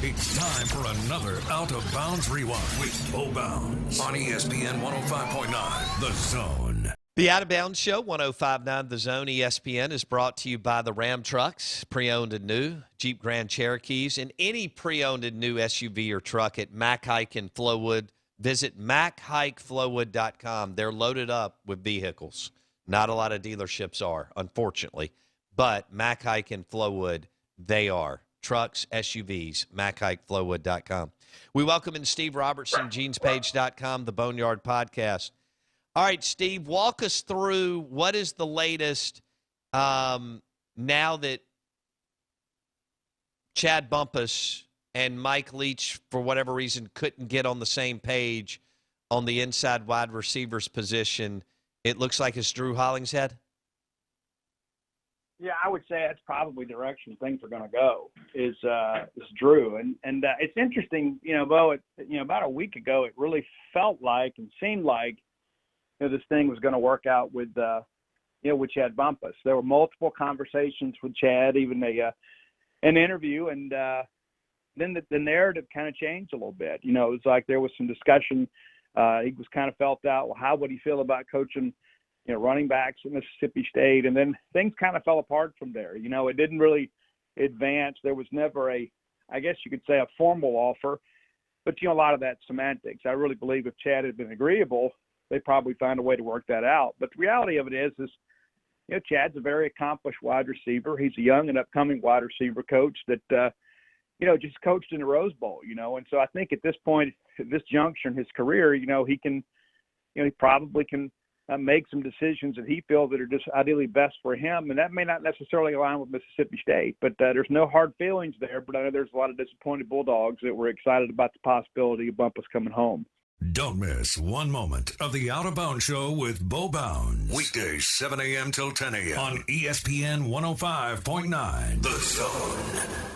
It's time for another Out of Bounds Rewind with Bo Bounds on ESPN 105.9 The Zone. The Out of Bounds Show, 105.9 The Zone, ESPN, is brought to you by the Ram Trucks, pre-owned and new, Jeep Grand Cherokees, and any pre-owned and new SUV or truck at Mac Hike in Flowood. Visit MacHikeFlowood.com. They're loaded up with vehicles. Not a lot of dealerships are, unfortunately. But Mac Hike in Flowood, they are. Trucks, SUVs, MacHikeFlowood.com. We welcome in Steve Robertson, GenesPage.com, the Boneyard Podcast. All right, Steve, walk us through what is the latest now that Chad Bumphis and Mike Leach, for whatever reason, couldn't get on the same page on the inside wide receivers position. It looks like it's Drew Hollingshead. Yeah, I would say that's probably the direction things are going to go is Drew. And it's interesting, Bo, about a week ago, it really felt like and seemed like this thing was going to work out with Chad Bumphis. There were multiple conversations with Chad, even an interview, and then the narrative kind of changed a little bit. It was like there was some discussion. He was kind of felt out, well, how would he feel about coaching, running backs at Mississippi State? And then things kind of fell apart from there. It didn't really advance. There was never I guess you could say, a formal offer. But, a lot of that semantics. I really believe if Chad had been agreeable, they probably found a way to work that out. But the reality of it is Chad's a very accomplished wide receiver. He's a young and upcoming wide receiver coach that, just coached in the Rose Bowl, And so I think at this point, at this juncture in his career, he probably can make some decisions that he feels that are just ideally best for him. And that may not necessarily align with Mississippi State, but there's no hard feelings there. But I know there's a lot of disappointed Bulldogs that were excited about the possibility of Bumpus coming home. Don't miss one moment of the Out of Bounds Show with Bo Bounds. Weekdays, 7 a.m. till 10 a.m. on ESPN 105.9 The Zone.